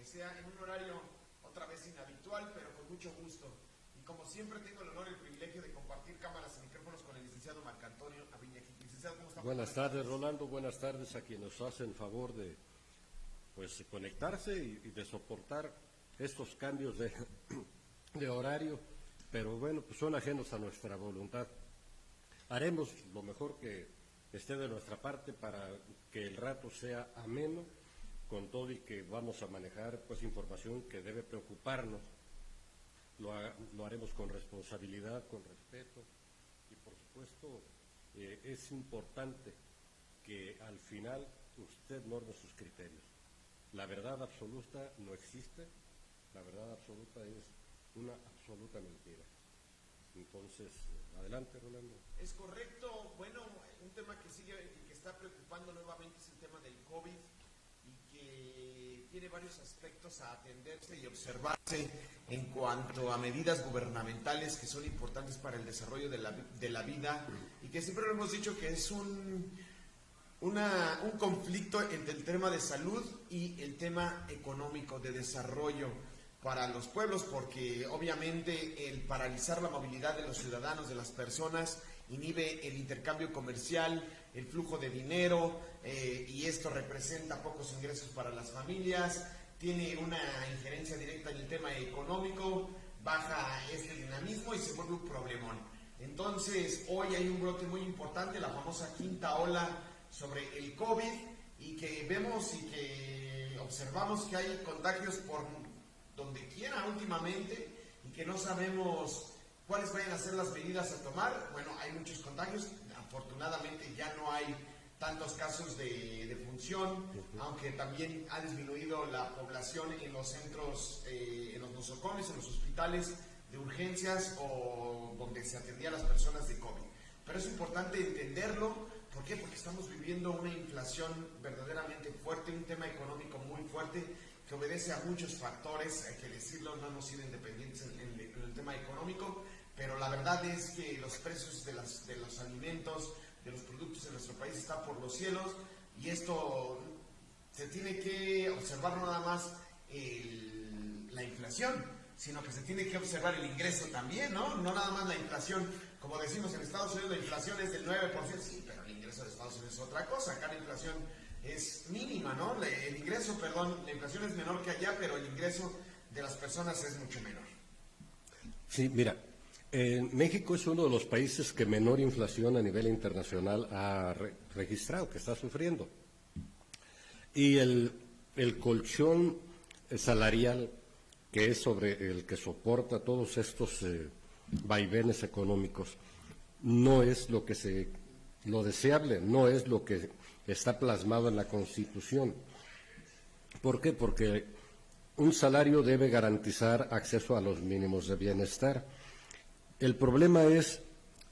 aunque sea en un horario otra vez inhabitual, pero con mucho gusto. Y como siempre tengo el honor y el privilegio de compartir cámaras y micrófonos con el licenciado Marco Antonio Aviña. Licenciado, ¿cómo está? Buenas tardes, Rolando, buenas tardes a quienes nos hacen favor de conectarse y de soportar estos cambios de horario, pero bueno, pues son ajenos a nuestra voluntad. Haremos lo mejor que esté de nuestra parte para que el rato sea ameno, con todo y que vamos a manejar pues información que debe preocuparnos. Lo haremos con responsabilidad, con respeto y por supuesto es importante que al final usted norme sus criterios. La verdad absoluta no existe, la verdad absoluta es una absoluta mentira. Entonces, adelante, Rolando. Es correcto. Bueno, un tema que sigue y que está preocupando nuevamente es el tema del COVID y que tiene varios aspectos a atenderse y observarse en cuanto a medidas gubernamentales que son importantes para el desarrollo de la vida y que siempre lo hemos dicho que es un conflicto entre el tema de salud y el tema económico de desarrollo para los pueblos, porque obviamente el paralizar la movilidad de los ciudadanos, de las personas, inhibe el intercambio comercial, el flujo de dinero, y esto representa pocos ingresos para las familias, tiene una injerencia directa en el tema económico, baja este dinamismo y se vuelve un problemón. Entonces, hoy hay un brote muy importante, la famosa quinta ola sobre el COVID, y que vemos y que observamos que hay contagios por donde quiera últimamente y que no sabemos cuáles vayan a ser las medidas a tomar. Bueno, hay muchos contagios, afortunadamente ya no hay tantos casos de defunción, aunque también ha disminuido la población en los centros, en los nosocomios, en los hospitales de urgencias o donde se atendía a las personas de COVID. Pero es importante entenderlo. ¿Por qué? Porque estamos viviendo una inflación verdaderamente fuerte, un tema económico muy fuerte que obedece a muchos factores, hay que decirlo, no hemos sido independientes en el tema económico, pero la verdad es que los precios de los alimentos, de los productos en nuestro país están por los cielos, y esto se tiene que observar no nada más la inflación, sino que se tiene que observar el ingreso también, ¿no? No nada más la inflación, como decimos en Estados Unidos la inflación es del 9%, sí, pero el ingreso de Estados Unidos es otra cosa, acá la inflación es mínima, ¿no? La inflación es menor que allá, pero el ingreso de las personas es mucho menor. Sí, mira, México es uno de los países que menor inflación a nivel internacional ha registrado, que está sufriendo. Y el colchón salarial, que es sobre el que soporta todos estos vaivenes económicos, no es lo deseable, no es lo que está plasmado en la Constitución. ¿Por qué? Porque un salario debe garantizar acceso a los mínimos de bienestar. El problema es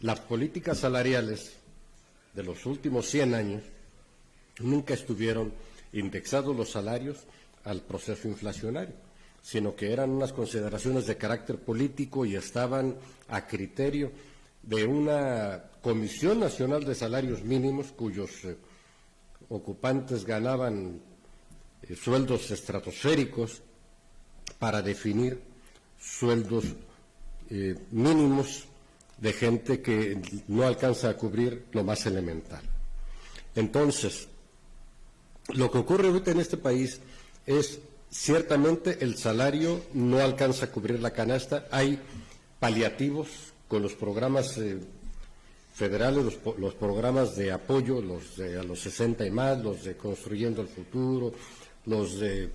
las políticas salariales de los últimos 100 años nunca estuvieron indexados los salarios al proceso inflacionario, sino que eran unas consideraciones de carácter político y estaban a criterio de una Comisión Nacional de Salarios Mínimos cuyos ocupantes ganaban sueldos estratosféricos para definir sueldos mínimos de gente que no alcanza a cubrir lo más elemental. Entonces, lo que ocurre ahorita en este país es, ciertamente el salario no alcanza a cubrir la canasta, hay paliativos con los programas federales, los programas de apoyo, los de a los 60 y más, los de Construyendo el Futuro, los de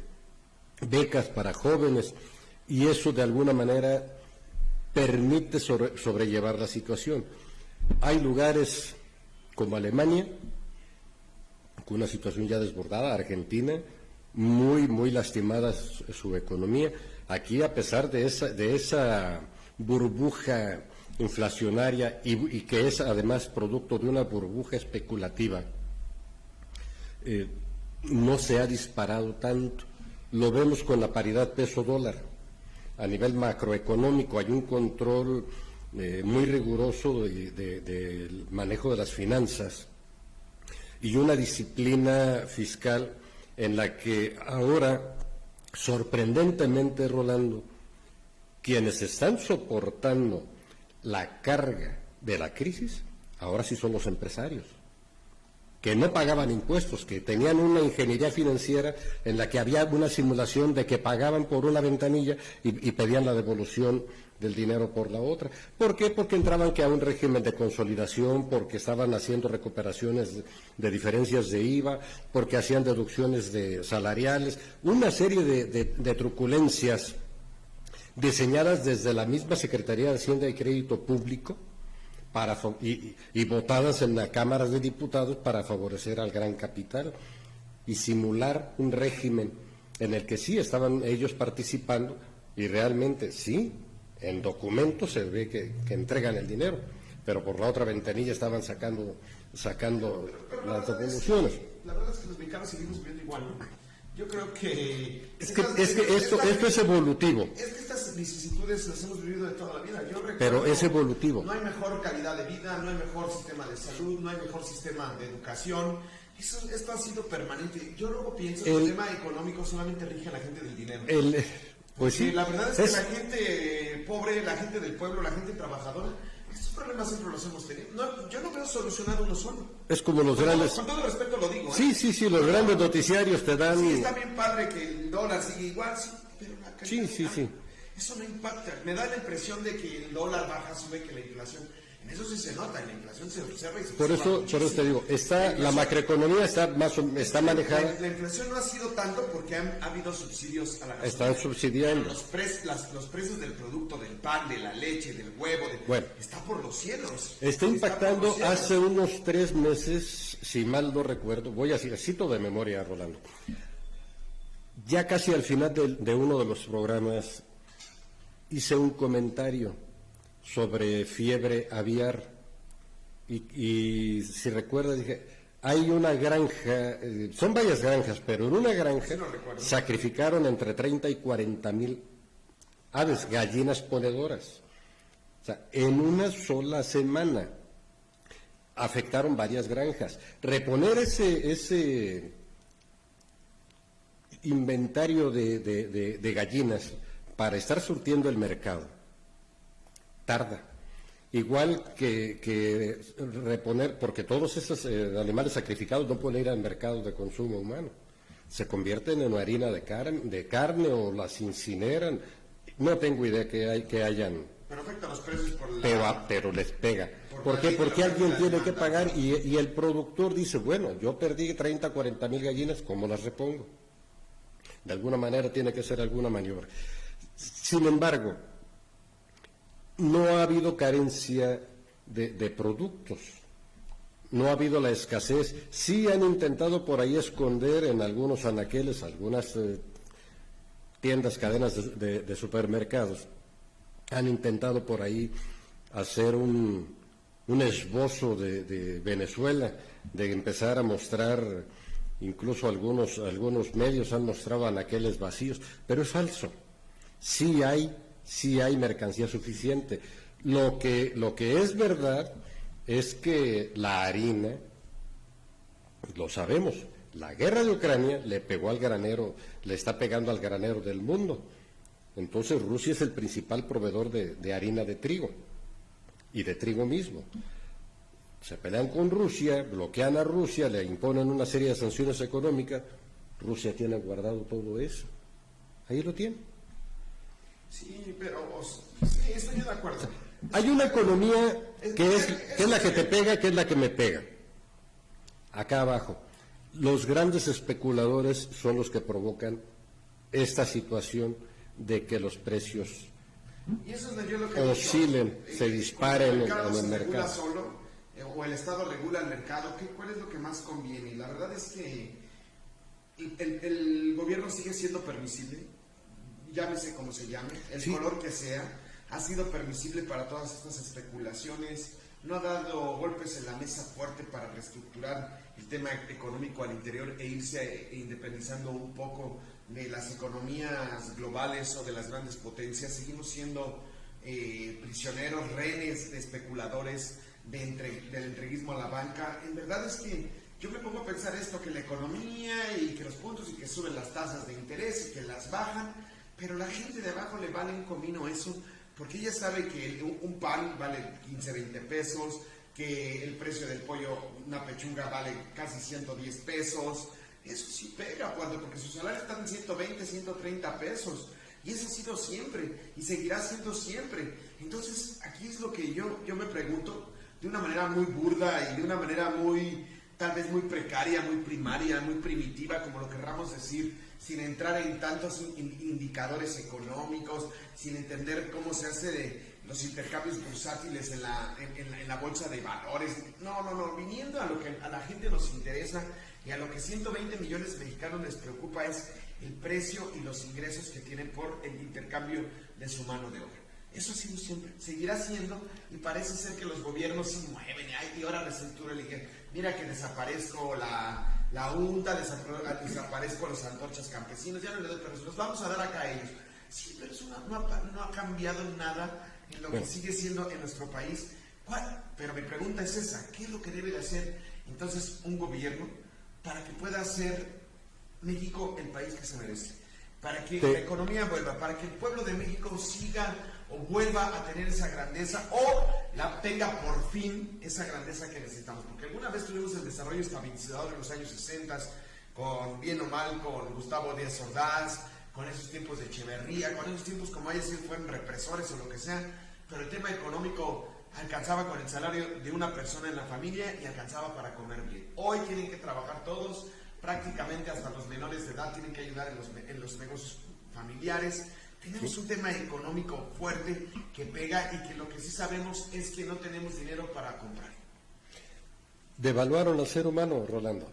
becas para jóvenes, y eso de alguna manera permite sobrellevar la situación. Hay lugares como Alemania, con una situación ya desbordada, Argentina, muy lastimada su economía. Aquí, a pesar de esa burbuja inflacionaria y que es además producto de una burbuja especulativa, no se ha disparado tanto. Lo vemos con la paridad peso-dólar. A nivel macroeconómico hay un control muy riguroso del manejo de las finanzas y una disciplina fiscal en la que ahora sorprendentemente, Rolando, quienes están soportando la carga de la crisis, ahora sí son los empresarios, que no pagaban impuestos, que tenían una ingeniería financiera en la que había una simulación de que pagaban por una ventanilla y pedían la devolución del dinero por la otra. ¿Por qué? Porque entraban que a un régimen de consolidación, porque estaban haciendo recuperaciones de diferencias de IVA, porque hacían deducciones de salariales, una serie de truculencias diseñadas desde la misma Secretaría de Hacienda y Crédito Público y votadas en la Cámara de Diputados para favorecer al gran capital y simular un régimen en el que sí estaban ellos participando y realmente sí, en documentos se ve que entregan el dinero, pero por la otra ventanilla estaban sacando las devoluciones. La verdad es que los mexicanos seguimos viviendo igual, ¿no? Yo creo que... Esto es evolutivo. Es que estas vicisitudes las hemos vivido de toda la vida. Yo recuerdo, pero es evolutivo. No hay mejor calidad de vida, no hay mejor sistema de salud, no hay mejor sistema de educación. Esto ha sido permanente. Yo luego pienso que el tema económico solamente rige a la gente del dinero. Pues sí. La verdad es que la gente pobre, la gente del pueblo, la gente trabajadora, estos problemas siempre los hemos tenido. No, yo no veo solucionado uno solo. Es como los grandes... Con todo respeto lo digo. Sí, los grandes noticiarios te dan... Sí, está bien padre que el dólar sigue igual, sí, pero la calidad... Sí. Eso no impacta. Me da la impresión de que el dólar baja, sube, que la inflación... En eso sí se nota, la inflación se observa y se por eso te digo, la macroeconomía está manejada. La inflación no ha sido tanto porque ha habido subsidios a la gasolina. Están subsidiando. Los precios del producto, del pan, de la leche, del huevo, está por los cielos. Está impactando hace unos 3 meses, si mal no recuerdo, voy a cito de memoria, Rolando. Ya casi al final de uno de los programas hice un comentario sobre fiebre aviar y si recuerdas dije, hay una granja, son varias granjas, pero en una granja sacrificaron entre 30 y 40 mil aves, gallinas ponedoras. O sea, en una sola semana afectaron varias granjas. Reponer ese inventario de gallinas para estar surtiendo el mercado tarda, igual que reponer, porque todos esos animales sacrificados no pueden ir al mercado de consumo humano, se convierten en harina de carne o las incineran, no tengo idea que hayan, pero afecta los precios pero les pega. ¿Por qué? Porque alguien tiene que pagar y el productor dice, bueno, yo perdí 30, 40 mil gallinas, ¿cómo las repongo? De alguna manera tiene que ser alguna maniobra. Sin embargo, no ha habido carencia de productos, no ha habido la escasez. Sí han intentado por ahí esconder en algunos anaqueles, algunas tiendas, cadenas de supermercados, han intentado por ahí hacer un esbozo de Venezuela, de empezar a mostrar, incluso algunos medios han mostrado anaqueles vacíos, pero es falso. Sí hay mercancía suficiente. Lo que es verdad es que la harina, lo sabemos, la guerra de Ucrania le pegó al granero, le está pegando al granero del mundo. Entonces Rusia es el principal proveedor de harina de trigo y de trigo mismo. Se pelean con Rusia, bloquean a Rusia, le imponen una serie de sanciones económicas. Rusia tiene guardado todo eso. Ahí lo tiene. Sí, pero sí, estoy de acuerdo. Hay una economía que es la que te pega, que es la que me pega. Acá abajo, los grandes especuladores son los que provocan esta situación de que los precios y eso es yo lo que oscilen, se disparen en el mercado. Solo, o el Estado regula el mercado, ¿cuál es lo que más conviene? Y la verdad es que el gobierno sigue siendo permisible, llámese como se llame, el color que sea, ha sido permisible para todas estas especulaciones, no ha dado golpes en la mesa fuerte para reestructurar el tema económico al interior e irse independizando un poco de las economías globales o de las grandes potencias. Seguimos siendo prisioneros, rehenes de especuladores, del entreguismo a la banca. En verdad es que yo me pongo a pensar esto, que la economía y que los puntos y que suben las tasas de interés y que las bajan, pero la gente de abajo le vale un comino eso, porque ella sabe que un pan vale 15, 20 pesos, que el precio del pollo, una pechuga vale casi 110 pesos. Eso sí pega, porque su salario está en 120, 130 pesos. Y eso ha sido siempre y seguirá siendo siempre. Entonces, aquí es lo que yo me pregunto, de una manera muy burda y de una manera tal vez muy precaria, muy primaria, muy primitiva, como lo querramos decir, sin entrar en tantos indicadores económicos, sin entender cómo se hace de los intercambios bursátiles en la bolsa de valores. No, viniendo a lo que a la gente nos interesa y a lo que 120 millones de mexicanos les preocupa es el precio y los ingresos que tienen por el intercambio de su mano de obra. Eso ha sido siempre, seguirá siendo, y parece ser que los gobiernos se mueven, y ahora reestructura el IGE. Mira que desaparezco la UNTA, desaparezco los antorchas campesinos, ya no le doy permiso, los vamos a dar acá a ellos. Sí, pero eso no ha cambiado nada en lo que sigue siendo en nuestro país. Pero mi pregunta es esa, ¿qué es lo que debe de hacer entonces un gobierno para que pueda hacer México el país que se merece? Para que la economía vuelva, para que el pueblo de México siga o vuelva a tener esa grandeza o tenga por fin esa grandeza que necesitamos. Porque alguna vez tuvimos el desarrollo estabilizador en los años 60, con bien o mal, con Gustavo Díaz Ordaz, con esos tiempos de Echeverría, con esos tiempos como haya sido, fueron represores o lo que sea, pero el tema económico alcanzaba con el salario de una persona en la familia y alcanzaba para comer bien. Hoy tienen que trabajar todos, prácticamente hasta los menores de edad tienen que ayudar en los negocios familiares. Tenemos un tema económico fuerte que pega y que lo que sí sabemos es que no tenemos dinero para comprar. Devaluaron al ser humano, Rolando.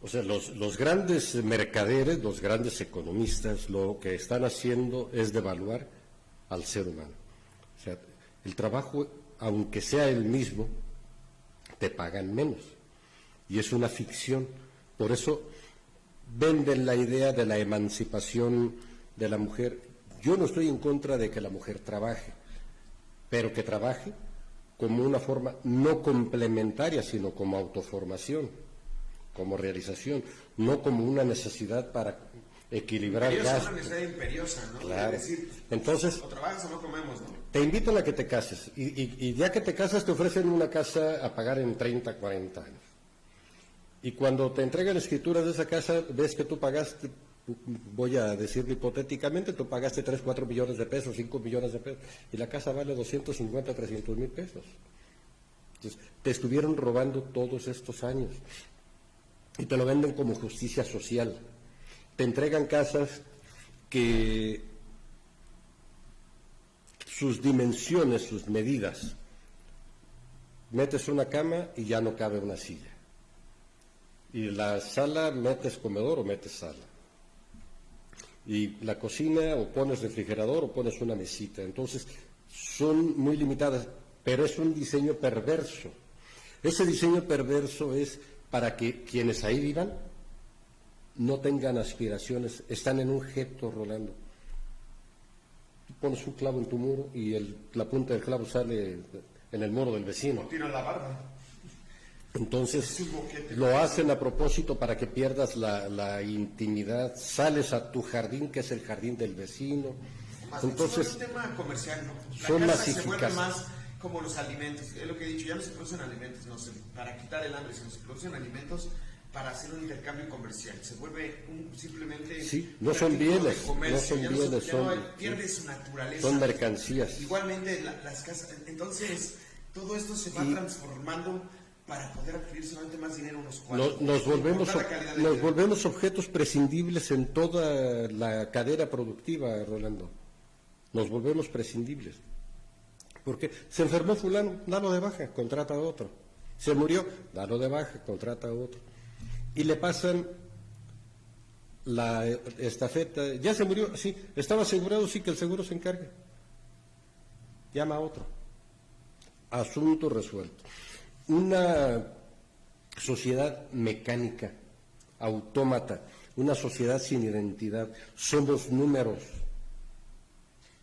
O sea, los grandes mercaderes, los grandes economistas, lo que están haciendo es devaluar al ser humano. O sea, el trabajo, aunque sea el mismo, te pagan menos. Y es una ficción. Por eso venden la idea de la emancipación de la mujer. Yo no estoy en contra de que la mujer trabaje, pero que trabaje como una forma no complementaria, sino como autoformación, como realización, no como una necesidad para equilibrar gastos. Es una necesidad imperiosa, ¿no? Claro. Es decir, entonces, o trabajas o no comemos, ¿no? Te invitan a que te cases y ya que te casas te ofrecen una casa a pagar en 30, 40 años. Y cuando te entregan escrituras de esa casa, ves que tú pagaste, voy a decirlo hipotéticamente, tú pagaste 3, 4 millones de pesos, 5 millones de pesos, y la casa vale 250, 300 mil pesos. Entonces, te estuvieron robando todos estos años y te lo venden como justicia social. Te entregan casas que sus dimensiones, sus medidas, metes una cama y ya no cabe una silla. Y la sala metes comedor o metes sala. Y la cocina o pones refrigerador o pones una mesita. Entonces, son muy limitadas, pero es un diseño perverso. Ese diseño perverso es para que quienes ahí vivan no tengan aspiraciones, están en un geto, Rolando. Tú pones un clavo en tu muro y la punta del clavo sale en el muro del vecino. O tira la barba. Entonces, lo hacen a propósito para que pierdas la intimidad, sales a tu jardín, que es el jardín del vecino. Entonces, es un tema comercial, ¿no? Son La casa se vuelve masificadas. más como los alimentos, es lo que he dicho, ya no se producen alimentos, para quitar el hambre, sino se producen alimentos para hacer un intercambio comercial. Se vuelve simplemente... Sí, no son bienes, no son bienes, pierde su naturaleza. Son mercancías. Igualmente las casas, entonces todo esto se va transformando para poder adquirir solamente más dinero unos cuantos. Nos volvemos objetos prescindibles en toda la cadena productiva, Rolando. Nos volvemos prescindibles. Porque se enfermó fulano, dalo de baja, contrata a otro. Se murió, dalo de baja, contrata a otro. Y le pasan la estafeta. Ya se murió, sí, estaba asegurado, sí, que el seguro se encargue. Llama a otro. Asunto resuelto. Una sociedad mecánica, autómata, una sociedad sin identidad. Somos números.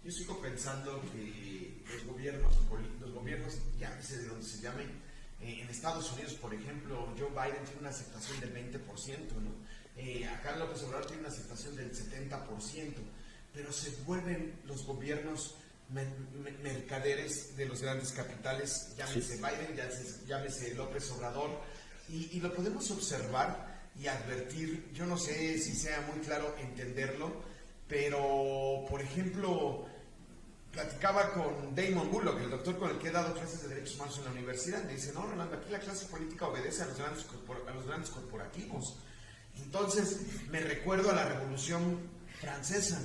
Yo sigo pensando que los gobiernos, llámese de donde se llamen, En Estados Unidos, por ejemplo, Joe Biden tiene una aceptación del 20%, ¿no? Acá López Obrador tiene una aceptación del 70%, pero se vuelven los gobiernos mercaderes de los grandes capitales, llámese Biden, llámese López Obrador, y lo podemos observar y advertir. Yo no sé si sea muy claro entenderlo, pero, por ejemplo, platicaba con Damon Bullock, el doctor con el que he dado clases de derechos humanos en la universidad. Me dice, no, Rolando, aquí la clase política obedece a los grandes corporativos. Entonces, me recuerdo a la Revolución Francesa.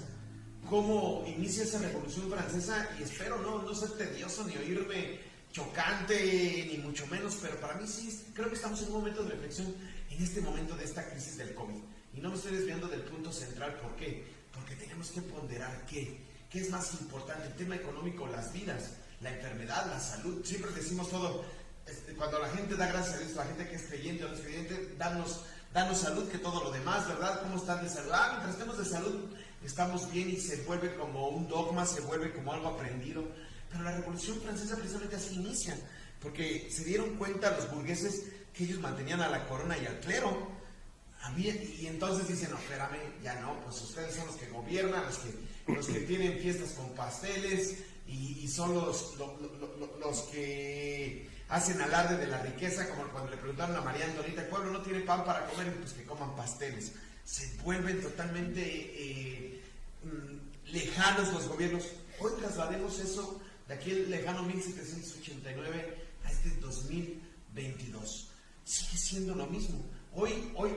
¿Cómo inicia esa Revolución Francesa? Y espero no ser tedioso ni oírme chocante, ni mucho menos, pero para mí sí, creo que estamos en un momento de reflexión en este momento de esta crisis del COVID. Y no me estoy desviando del punto central. ¿Por qué? Porque tenemos que ponderar ¿qué es más importante? El tema económico, las vidas, la enfermedad, la salud. Siempre decimos todo, cuando la gente da gracias a Dios, la gente que es creyente o no es creyente, danos salud, que todo lo demás, ¿verdad? ¿Cómo están de salud? Mientras estemos de salud, estamos bien, y se vuelve como un dogma, se vuelve como algo aprendido. Pero la Revolución Francesa precisamente así inicia, porque se dieron cuenta los burgueses que ellos mantenían a la corona y al clero. Y entonces dicen, no, espérame, ya no, pues ustedes son los que gobiernan, los que tienen fiestas con pasteles, y son los que hacen alarde de la riqueza, como cuando le preguntaron a María Antonieta, el pueblo no tiene pan para comer, pues que coman pasteles. Se vuelven totalmente lejanos los gobiernos. Hoy traslademos eso de aquel lejano 1789 a este 2022. Sigue siendo lo mismo. Hoy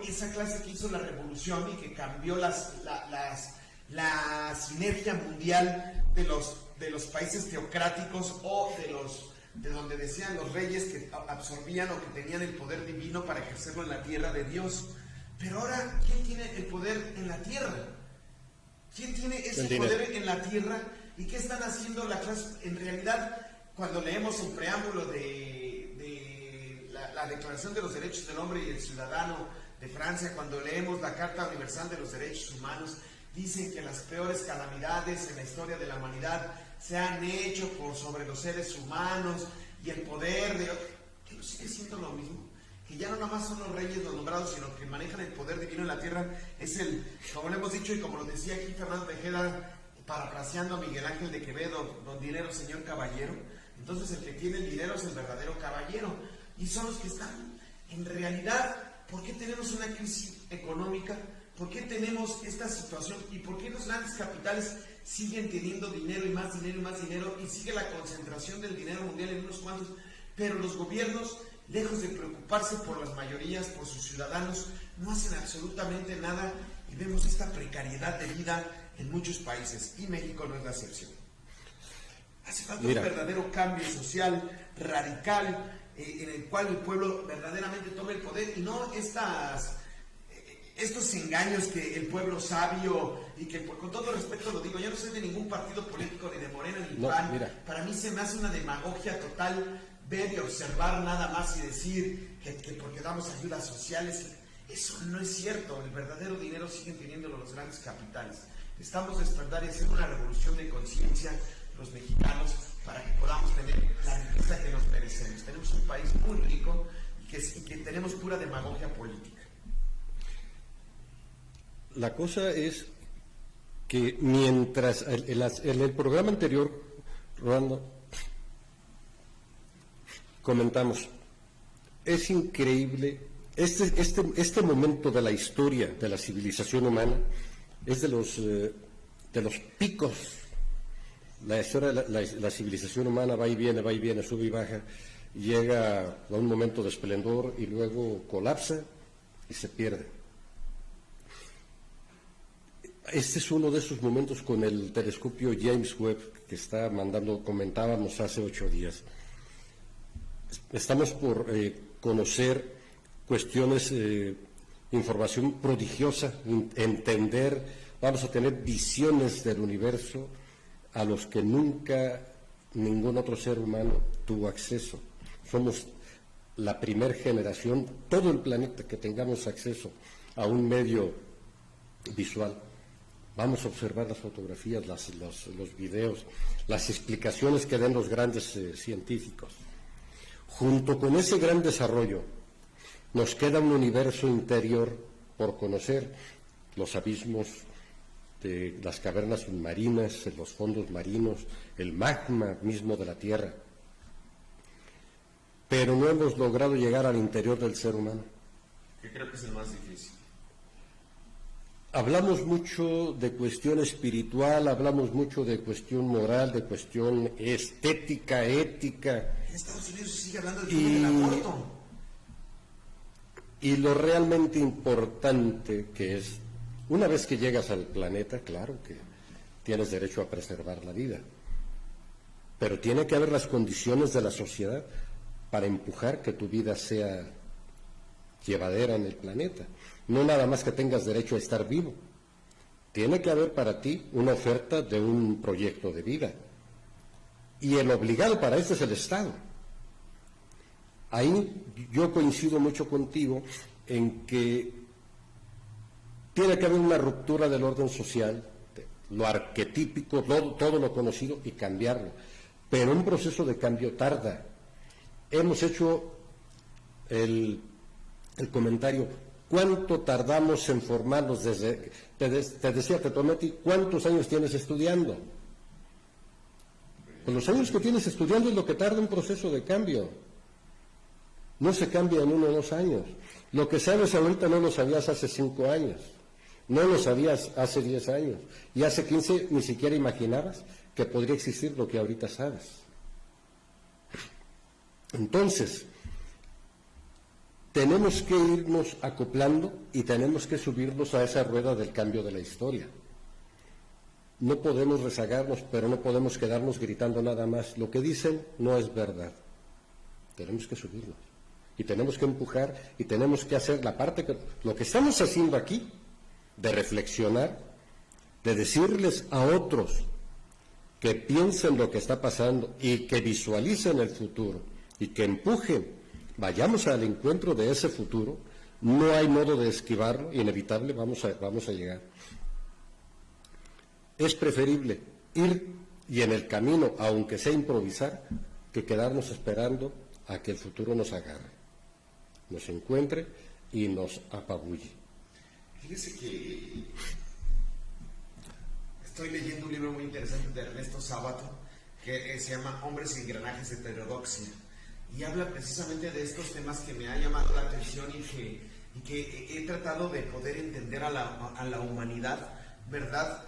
esa clase que hizo la revolución y que cambió la sinergia mundial de los países teocráticos, o de donde decían los reyes que absorbían o que tenían el poder divino para ejercerlo en la tierra de Dios. Pero ahora, ¿quién tiene el poder en la tierra? ¿Quién tiene ese poder en la tierra? ¿Y qué están haciendo la clase? En realidad, cuando leemos el preámbulo de la Declaración de los Derechos del Hombre y el Ciudadano de Francia, cuando leemos la Carta Universal de los Derechos Humanos, dicen que las peores calamidades en la historia de la humanidad se han hecho sobre los seres humanos, y el poder que no sigue siendo lo mismo, que ya no nada más son los reyes los nombrados, sino que manejan el poder divino en la tierra. Es como lo hemos dicho y como lo decía aquí Fernando Tejeda, parafraseando a Miguel Ángel de Quevedo, don dinero, señor caballero. Entonces el que tiene el dinero es el verdadero caballero, y son los que están. En realidad, ¿por qué tenemos una crisis económica? ¿Por qué tenemos esta situación? ¿Y por qué los grandes capitales siguen teniendo dinero y más dinero y más dinero? Y sigue la concentración del dinero mundial en unos cuantos. Pero los gobiernos, lejos de preocuparse por las mayorías, por sus ciudadanos, no hacen absolutamente nada, y vemos esta precariedad de vida en muchos países, y México no es la excepción. Hace falta un verdadero cambio social radical, en el cual el pueblo verdaderamente tome el poder, y no estos engaños que el pueblo sabio, y que con todo respeto lo digo, yo no soy de ningún partido político, ni de Morena ni PAN. Para mí se me hace una demagogia total ver y observar nada más y decir que porque damos ayudas sociales. Eso no es cierto. El verdadero dinero siguen teniéndolo los grandes capitales. Estamos despertar y hacer una revolución de conciencia los mexicanos, para que podamos tener la riqueza que nos merecemos. Tenemos un país muy rico y que tenemos pura demagogia política. La cosa es que mientras en el programa anterior, Rolando, comentamos, es increíble, este momento de la historia de la civilización humana es de los picos. La historia de la civilización humana va y viene, sube y baja, llega a un momento de esplendor y luego colapsa y se pierde. Este es uno de esos momentos con el telescopio James Webb que está mandando, comentábamos hace 8 días. Estamos por conocer cuestiones, información prodigiosa, entender, vamos a tener visiones del universo a los que nunca ningún otro ser humano tuvo acceso. Somos la primera generación, todo el planeta, que tengamos acceso a un medio visual. Vamos a observar las fotografías, los videos, las explicaciones que den los grandes científicos. Junto con ese gran desarrollo, nos queda un universo interior por conocer, los abismos de las cavernas submarinas, los fondos marinos, el magma mismo de la Tierra. Pero no hemos logrado llegar al interior del ser humano. Que creo que es el más difícil. Hablamos mucho de cuestión espiritual, hablamos mucho de cuestión moral, de cuestión estética, ética. En Estados Unidos se sigue hablando del aborto. Y lo realmente importante que es, una vez que llegas al planeta, claro que tienes derecho a preservar la vida, pero tiene que haber las condiciones de la sociedad para empujar que tu vida sea llevadera en el planeta. No nada más que tengas derecho a estar vivo. Tiene que haber para ti una oferta de un proyecto de vida. Y el obligado para esto es el Estado. Ahí yo coincido mucho contigo en que tiene que haber una ruptura del orden social, lo arquetípico, todo lo conocido, y cambiarlo. Pero un proceso de cambio tarda. Hemos hecho el comentario, ¿cuánto tardamos en formarnos desde, te decía Tetometí, ¿cuántos años tienes estudiando? Pues los años que tienes estudiando es lo que tarda un proceso de cambio. No se cambia en 1 o 2 años. Lo que sabes ahorita no lo sabías hace 5 años, no lo sabías hace 10 años, y hace 15 ni siquiera imaginabas que podría existir lo que ahorita sabes. Entonces, tenemos que irnos acoplando y tenemos que subirnos a esa rueda del cambio de la historia. No podemos rezagarnos, pero no podemos quedarnos gritando nada más. Lo que dicen no es verdad. Tenemos que subirnos y tenemos que empujar y tenemos que hacer la parte que lo que estamos haciendo aquí, de reflexionar, de decirles a otros que piensen lo que está pasando y que visualicen el futuro y que empujen. Vayamos al encuentro de ese futuro, no hay modo de esquivarlo, inevitable, vamos a llegar. Es preferible ir y en el camino, aunque sea improvisar, que quedarnos esperando a que el futuro nos agarre, nos encuentre y nos apabulle. Fíjese que estoy leyendo un libro muy interesante de Ernesto Sábato que se llama Hombres y engranajes de heterodoxia, y habla precisamente de estos temas que me ha llamado la atención y que he tratado de poder entender a la humanidad, ¿verdad?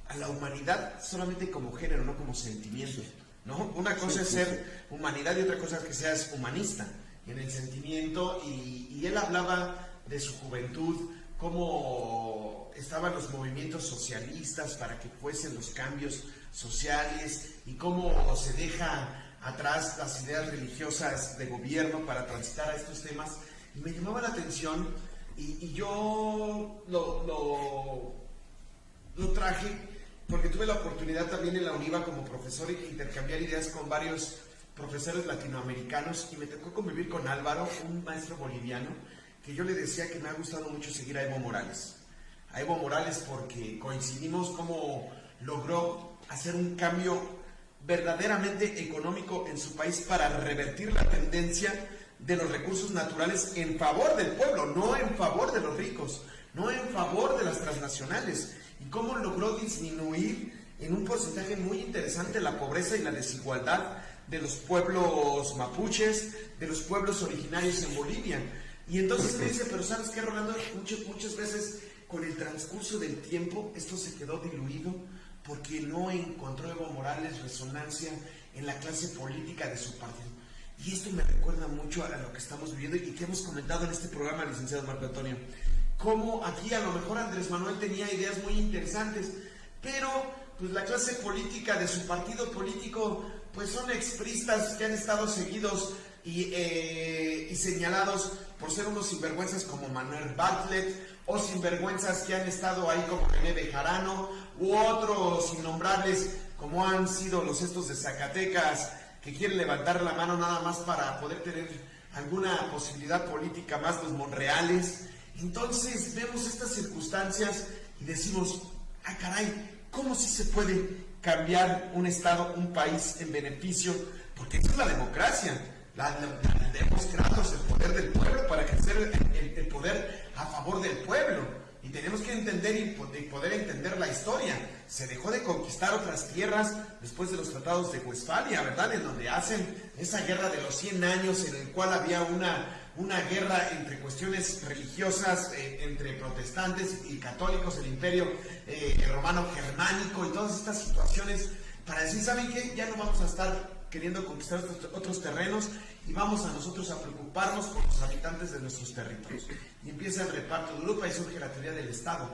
A la humanidad solamente como género, no como sentimiento, ¿no? Una cosa es ser humanidad y otra cosa es que seas humanista en el sentimiento, y él hablaba de su juventud, cómo estaban los movimientos socialistas para que fuesen los cambios sociales y cómo se deja atrás las ideas religiosas de gobierno para transitar a estos temas, y me llamaba la atención y yo lo traje porque tuve la oportunidad también en la UNIVA como profesor de intercambiar ideas con varios profesores latinoamericanos, y me tocó convivir con Álvaro, un maestro boliviano, que yo le decía que me ha gustado mucho seguir a Evo Morales. A Evo Morales porque coincidimos cómo logró hacer un cambio verdaderamente económico en su país para revertir la tendencia de los recursos naturales en favor del pueblo, no en favor de los ricos, no en favor de las transnacionales, y cómo logró disminuir en un porcentaje muy interesante la pobreza y la desigualdad de los pueblos mapuches, de los pueblos originarios en Bolivia. Y entonces me dice, pero ¿sabes qué, Rolando? Muchas veces con el transcurso del tiempo esto se quedó diluido porque no encontró Evo Morales resonancia en la clase política de su partido. Y esto me recuerda mucho a lo que estamos viviendo y que hemos comentado en este programa, licenciado Marco Antonio. Cómo aquí a lo mejor Andrés Manuel tenía ideas muy interesantes, pero pues la clase política de su partido político pues son expristas que han estado seguidos y señalados por ser unos sinvergüenzas como Manuel Bartlett, o sinvergüenzas que han estado ahí como René Bejarano, u otros innombrables como han sido los estos de Zacatecas, que quieren levantar la mano nada más para poder tener alguna posibilidad política más, los Monreales. Entonces vemos estas circunstancias y decimos, ah caray, ¿cómo sí se puede cambiar un estado, un país en beneficio porque esa es la democracia. La demos Kratos, el poder del pueblo, para ejercer el poder a favor del pueblo. Y tenemos que entender y poder entender la historia. Se dejó de conquistar otras tierras después de los tratados de Westfalia, ¿verdad? En donde hacen esa guerra de los 100 años, en el cual había una guerra entre cuestiones religiosas, entre protestantes y católicos, el imperio romano germánico y todas estas situaciones, para decir, ¿saben qué? Ya no vamos a estar queriendo conquistar otros terrenos y vamos a nosotros a preocuparnos por los habitantes de nuestros territorios. Y empieza el reparto de Europa y surge la teoría del Estado.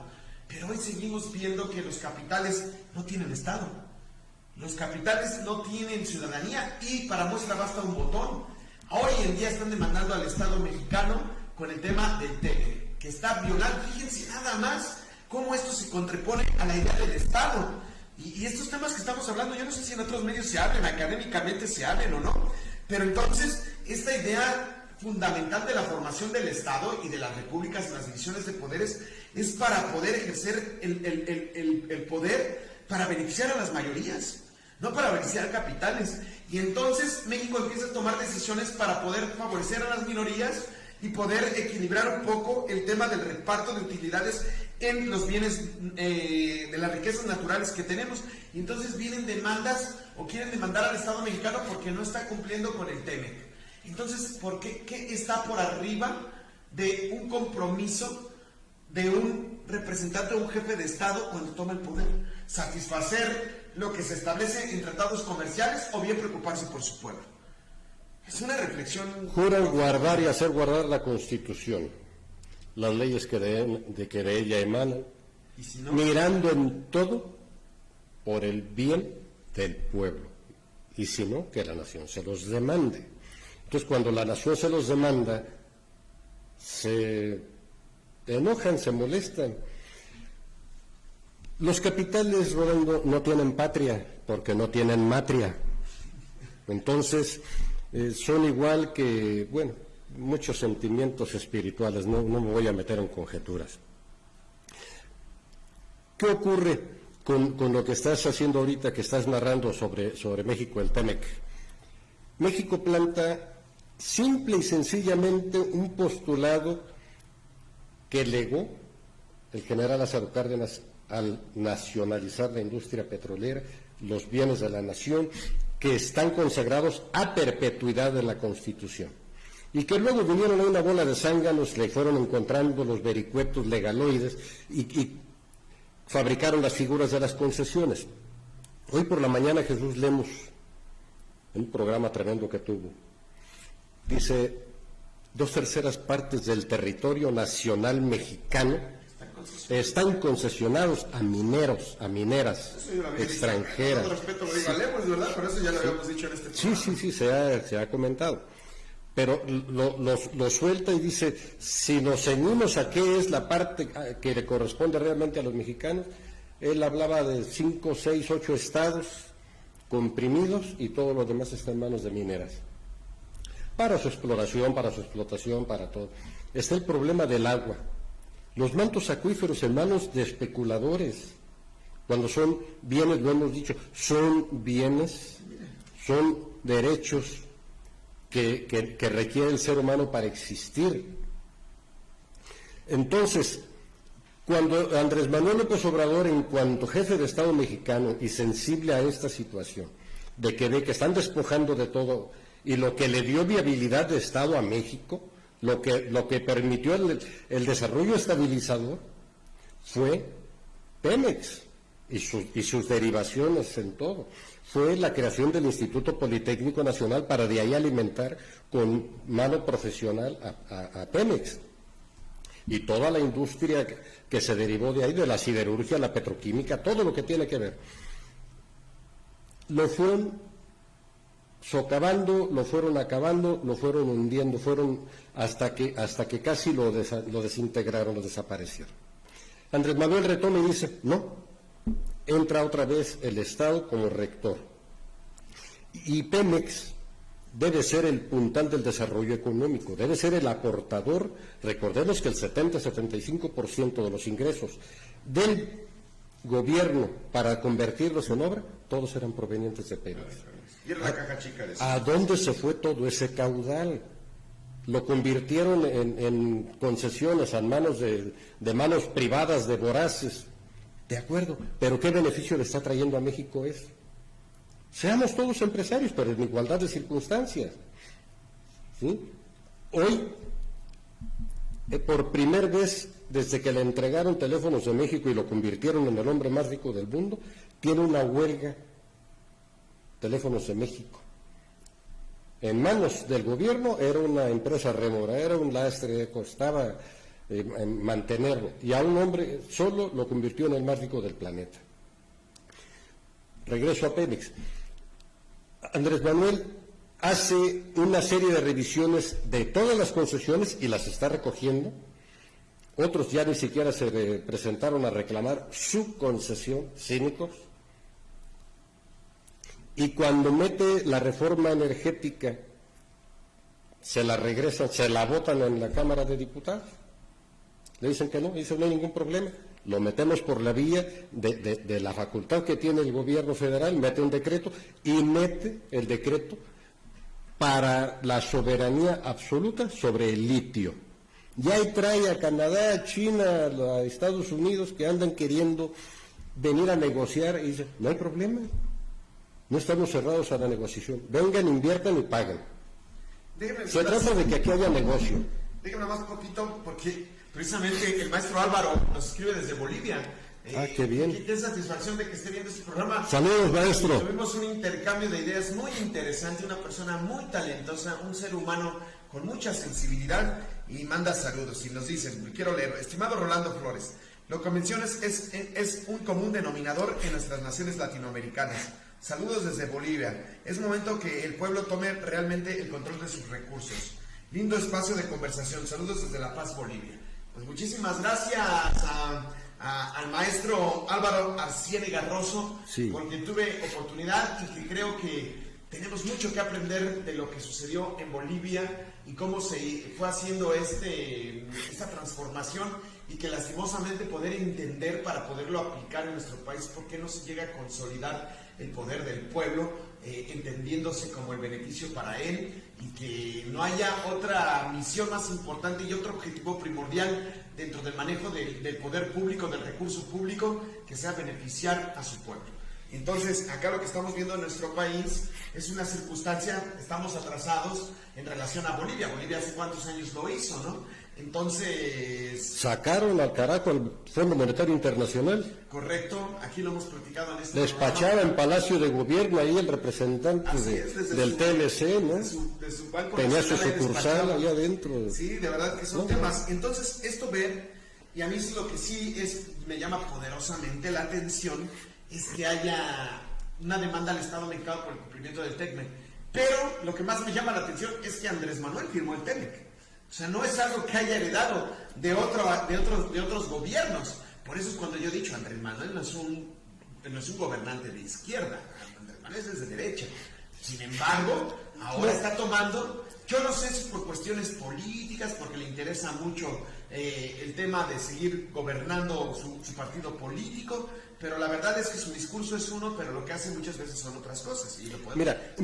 Pero hoy seguimos viendo que los capitales no tienen Estado. Los capitales no tienen ciudadanía y para muestra basta un botón. Hoy en día están demandando al Estado mexicano con el tema del TEMEC, que está violando. Fíjense nada más cómo esto se contrapone a la idea del Estado. Y estos temas que estamos hablando, yo no sé si en otros medios se hablen, académicamente se hablen o no, pero entonces esta idea fundamental de la formación del Estado y de las repúblicas y las divisiones de poderes es para poder ejercer el poder para beneficiar a las mayorías, no para beneficiar a capitales. Y entonces México empieza a tomar decisiones para poder favorecer a las minorías y poder equilibrar un poco el tema del reparto de utilidades en los bienes de las riquezas naturales que tenemos. Y entonces vienen demandas o quieren demandar al Estado mexicano porque no está cumpliendo con el TEMEC. Entonces, ¿por qué? ¿Qué está por arriba de un compromiso de un representante o un jefe de Estado cuando toma el poder? ¿Satisfacer lo que se establece en tratados comerciales o bien preocuparse por su pueblo? Es una reflexión. Juran guardar y hacer guardar la Constitución, las leyes que de ella emanan, ¿Y si no? Mirando en todo por el bien del pueblo. Y si no, que la nación se los demande. Entonces, cuando la nación se los demanda, se enojan, se molestan. Los capitales, Rolando, no tienen patria porque no tienen matria. Entonces, son igual que, bueno, muchos sentimientos espirituales, no me voy a meter en conjeturas. ¿Qué ocurre con lo que estás haciendo ahorita, que estás narrando sobre México, el TEMEC? México planta simple y sencillamente un postulado que legó el general Lázaro Cárdenas al nacionalizar la industria petrolera, los bienes de la nación, que están consagrados a perpetuidad en la Constitución, y que luego vinieron a una bola de zánganos, le fueron encontrando los vericuetos legaloides y fabricaron las figuras de las concesiones. Hoy por la mañana Jesús Lemus, en un programa tremendo que tuvo, dice: 2/3 partes del territorio nacional mexicano están concesionados a mineros, a mineras extranjeras. Con respeto lo digo a Lemus, ¿verdad? Por eso ya lo habíamos dicho en este programa. Sí, se ha comentado. Pero lo suelta y dice, si nos ceñimos a qué es la parte que le corresponde realmente a los mexicanos, él hablaba de 5, 6, 8 estados comprimidos y todo lo demás está en manos de mineras. Para su exploración, para su explotación, para todo. Está el problema del agua. Los mantos acuíferos en manos de especuladores, cuando son bienes, lo hemos dicho, son bienes, son derechos que requiere el ser humano para existir. Entonces, cuando Andrés Manuel López Obrador, en cuanto jefe de Estado mexicano y sensible a esta situación, de que están despojando de todo, y lo que le dio viabilidad de Estado a México, lo que permitió el desarrollo estabilizador, fue Pemex y sus derivaciones en todo. Fue la creación del Instituto Politécnico Nacional para de ahí alimentar con mano profesional a Pemex. Y toda la industria que se derivó de ahí, de la siderurgia, la petroquímica, todo lo que tiene que ver. Lo fueron socavando, lo fueron acabando, lo fueron hundiendo, hasta que casi lo desintegraron, lo desaparecieron. Andrés Manuel retoma y dice, no, entra otra vez el Estado como rector. Y Pemex debe ser el puntal del desarrollo económico, debe ser el aportador. Recordemos que el 70-75% de los ingresos del gobierno para convertirlos en obra, todos eran provenientes de Pemex. Y era la caja chica de eso. ¿A dónde se fue todo ese caudal? Lo convirtieron en concesiones, en manos de manos privadas de voraces. De acuerdo, pero ¿qué beneficio le está trayendo a México eso? Seamos todos empresarios, pero en igualdad de circunstancias. ¿Sí? Hoy, por primera vez desde que le entregaron Teléfonos de México y lo convirtieron en el hombre más rico del mundo, tiene una huelga Teléfonos de México. En manos del gobierno era una empresa rémora, era un lastre, costaba mantenerlo, y a un hombre solo lo convirtió en el más rico del planeta. Regreso a Pemex. Andrés Manuel hace una serie de revisiones de todas las concesiones y las está recogiendo. Otros ya ni siquiera se presentaron a reclamar su concesión, cínicos. Y cuando mete la reforma energética, se la regresan, se la votan en la Cámara de Diputados. Le dicen que no, dicen no hay ningún problema. Lo metemos por la vía de la facultad que tiene el gobierno federal, mete un decreto y mete el decreto para la soberanía absoluta sobre el litio. Ya ahí trae a Canadá, a China, a Estados Unidos que andan queriendo venir a negociar y dicen, no hay problema, no estamos cerrados a la negociación, vengan, inviertan y paguen. Se trata de que aquí haya negocio. Déjame más poquito porque precisamente el maestro Álvaro nos escribe desde Bolivia. Qué bien. Qué satisfacción de que esté viendo este programa. Saludos, maestro. Tuvimos un intercambio de ideas muy interesante, una persona muy talentosa, un ser humano con mucha sensibilidad y manda saludos y nos dice, quiero leer, estimado Rolando Flores, lo que mencionas es un común denominador en nuestras naciones latinoamericanas. Saludos desde Bolivia. Es momento que el pueblo tome realmente el control de sus recursos. Lindo espacio de conversación. Saludos desde La Paz, Bolivia. Pues muchísimas gracias al maestro Álvaro Arciere Rosso, sí, porque tuve oportunidad y que creo que tenemos mucho que aprender de lo que sucedió en Bolivia y cómo se fue haciendo esta transformación y que lastimosamente poder entender para poderlo aplicar en nuestro país, por qué no se llega a consolidar el poder del pueblo, entendiéndose como el beneficio para él y que no haya otra misión más importante y otro objetivo primordial dentro del manejo del poder público, del recurso público, que sea beneficiar a su pueblo. Entonces, acá lo que estamos viendo en nuestro país es una circunstancia, estamos atrasados en relación a Bolivia. Bolivia hace cuántos años lo hizo, ¿no? Entonces... Sacaron al carajo al Fondo Monetario Internacional. Correcto, aquí lo hemos platicado en este despachaba en Palacio de Gobierno ahí el representante del TLC, ¿no? De su banco tenía su sucursal allá adentro. Sí, de verdad que son temas. Entonces, esto ver, y a mí es lo que sí me llama poderosamente la atención, es que haya una demanda al Estado mexicano por el cumplimiento del TECMEC. Pero lo que más me llama la atención es que Andrés Manuel firmó el TEMEC. O sea, no es algo que haya heredado de otros gobiernos. Por eso es cuando yo he dicho, Andrés Manuel no es un gobernante de izquierda, Andrés Manuel es de derecha. Sin embargo, ahora está tomando, yo no sé si por cuestiones políticas, porque le interesa mucho el tema de seguir gobernando su partido político, pero la verdad es que su discurso es uno, pero lo que hace muchas veces son otras cosas. Y lo podemos, mira,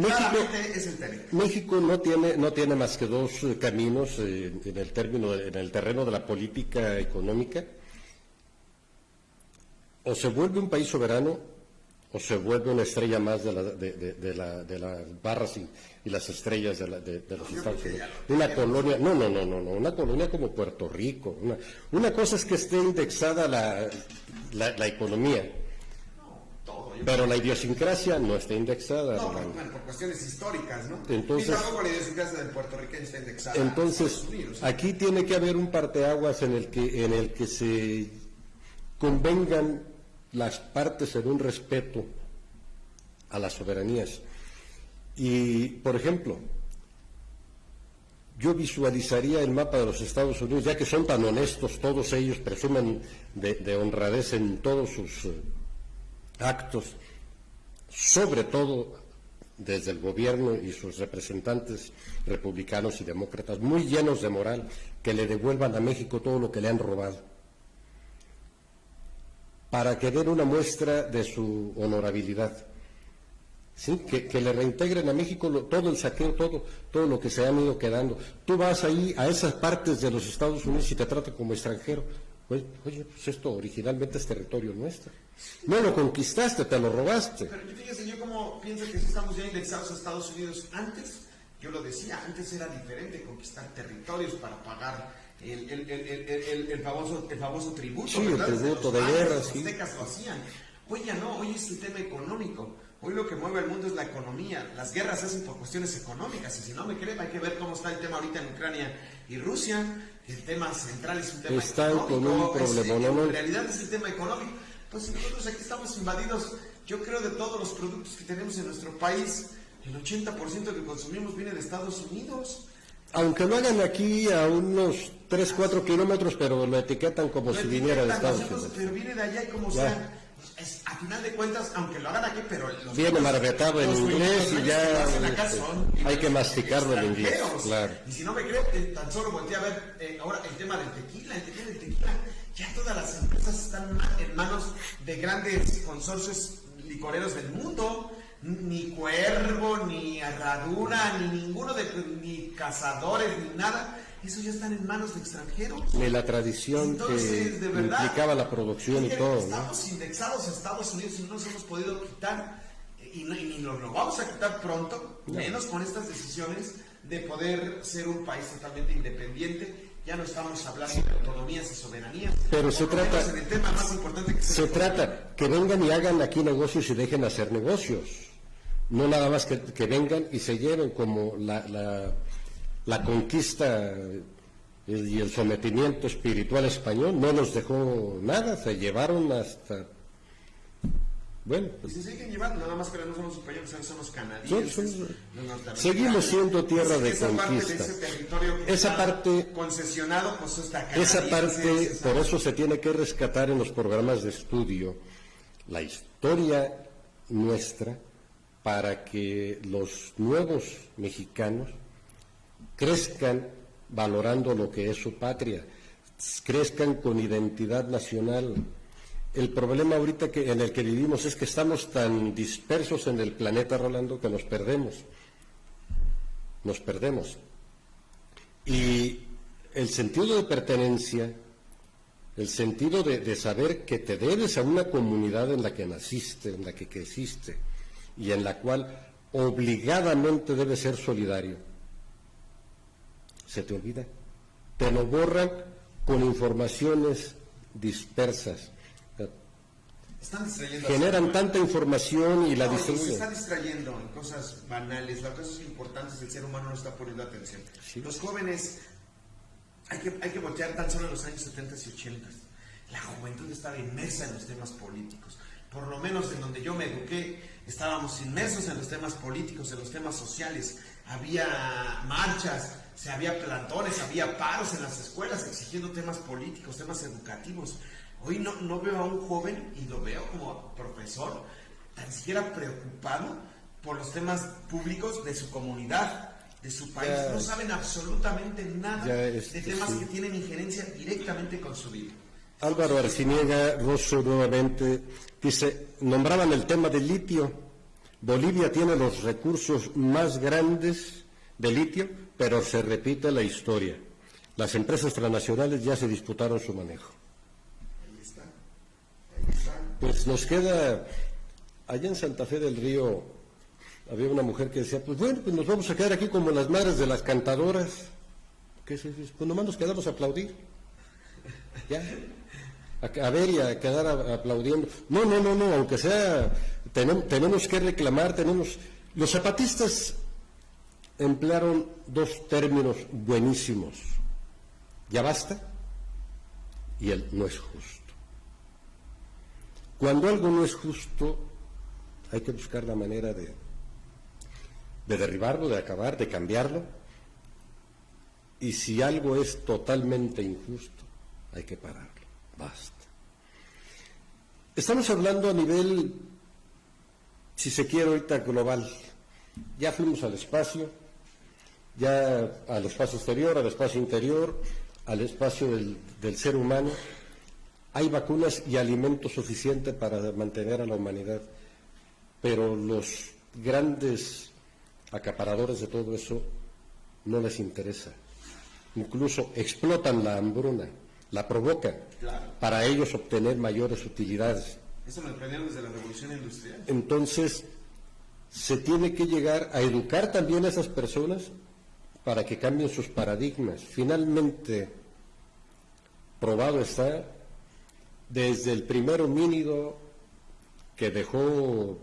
es el TEMEC. México no tiene más que dos caminos en el terreno de la política económica. O se vuelve un país soberano o se vuelve una estrella más de las barras y las estrellas de los Estados Unidos. Una colonia, no, una colonia como Puerto Rico. Una cosa es que esté indexada la economía, pero la idiosincrasia no está indexada. No, por cuestiones históricas, ¿no? Entonces, y tampoco la idiosincrasia del puertorriqueño está indexada. Entonces, aquí tiene que haber un parteaguas en el que se convengan las partes en un respeto a las soberanías. Y, por ejemplo, yo visualizaría el mapa de los Estados Unidos, ya que son tan honestos, todos ellos presumen de honradez en todos sus actos, sobre todo desde el gobierno y sus representantes republicanos y demócratas, muy llenos de moral, que le devuelvan a México todo lo que le han robado. para que den una muestra de su honorabilidad. ¿Sí? Que le reintegren a México todo el saqueo, todo lo que se han ido quedando. Tú vas ahí a esas partes de los Estados Unidos y te tratan como extranjero. Pues, oye, pues esto originalmente es territorio nuestro. No lo conquistaste, te lo robaste. Pero fíjese, yo como pienso que estamos ya indexados a Estados Unidos. Antes, yo lo decía, antes era diferente conquistar territorios para pagar el famoso tributo. Sí, ¿verdad? el tributo de guerra, los sí. aztecas lo hacían. Hoy ya no, hoy es el tema económico. Hoy lo que mueve al mundo es la economía. Las guerras se hacen por cuestiones económicas. Y si no me creen, hay que ver cómo está el tema ahorita en Ucrania y Rusia. El tema central es un tema Están económico. con un problema, ¿no? En realidad es el tema económico. Pues nosotros aquí estamos invadidos, yo creo, de todos los productos que tenemos en nuestro país. El 80% que consumimos viene de Estados Unidos. Aunque lo hagan aquí a unos 3-4 kilómetros, pero lo etiquetan como si viniera de Estados Unidos. Pero viene de allá y como sea. A final de cuentas, aunque lo hagan aquí, pero viene marabetado en inglés y ya hay que masticarlo en inglés, claro. Y si no me creen, tan solo volteé a ver ahora el tema del tequila. Ya todas las empresas están en manos de grandes consorcios licoreros del mundo. Ni Cuervo, ni Herradura, ni ninguno ni Cazadores, ni nada. Eso ya están en manos de extranjeros. Ni la tradición. Entonces, que verdad, implicaba la producción y todo. Estamos indexados a Estados Unidos y no nos hemos podido quitar, y nos lo vamos a quitar pronto, menos con estas decisiones de poder ser un país totalmente independiente. Ya no estamos hablando de autonomías y soberanías. Pero se trata, en el tema más importante que se trata que vengan y hagan aquí negocios y dejen hacer negocios. No nada más que vengan y se lleven como la conquista y el sometimiento espiritual español no nos dejó nada, se llevaron hasta... Bueno, pues, y se siguen llevando, nada más que no somos españoles, somos canadienses. Seguimos siendo tierra de conquista. Esa parte concesionado, pues está esa parte, por eso se tiene que rescatar en los programas de estudio la historia nuestra, para que los nuevos mexicanos crezcan valorando lo que es su patria, crezcan con identidad nacional. El problema ahorita en el que vivimos es que estamos tan dispersos en el planeta, Rolando, que nos perdemos. Y el sentido de pertenencia, el sentido de saber que te debes a una comunidad en la que naciste, en la que creciste, y en la cual obligadamente debes ser solidario, se te olvida. Te lo borran con informaciones dispersas. Generan tanta información y la distribuyen. Se está distrayendo en cosas banales, las cosas importantes el ser humano no está poniendo atención. Sí. Los jóvenes, hay que voltear tan solo en los años 70 y 80. La juventud estaba inmersa en los temas políticos. Por lo menos en donde yo me eduqué, estábamos inmersos en los temas políticos, en los temas sociales. Había marchas, había plantones, había paros en las escuelas exigiendo temas políticos, temas educativos. Hoy no veo a un joven, y lo veo como profesor, tan siquiera preocupado por los temas públicos de su comunidad, de su país. No saben absolutamente nada de temas que tienen injerencia directamente con su vida. Álvaro Arciniega Rosso nuevamente dice, nombraban el tema del litio. Bolivia tiene los recursos más grandes de litio, pero se repite la historia. Las empresas transnacionales ya se disputaron su manejo. Pues nos queda, allá en Santa Fe del Río, había una mujer que decía, pues bueno, pues nos vamos a quedar aquí como las madres de las cantadoras. ¿Qué es eso? Pues nomás nos quedamos a aplaudir. Ya. A ver y a quedar aplaudiendo. No, aunque sea, tenemos que reclamar, Los zapatistas emplearon dos términos buenísimos. Ya basta y el no es justo. Cuando algo no es justo, hay que buscar la manera de derribarlo, de acabar, de cambiarlo. Y si algo es totalmente injusto, hay que pararlo. Basta. Estamos hablando a nivel, si se quiere ahorita, global. Ya fuimos al espacio, ya al espacio exterior, al espacio interior, al espacio del ser humano. hay vacunas y alimento suficiente para mantener a la humanidad, pero los grandes acaparadores de todo eso no les interesa. Incluso explotan la hambruna, la provocan, claro, para ellos obtener mayores utilidades. Eso lo aprendieron desde la Revolución Industrial. Entonces, se tiene que llegar a educar también a esas personas para que cambien sus paradigmas. Finalmente, probado está, desde el primer homínido que dejó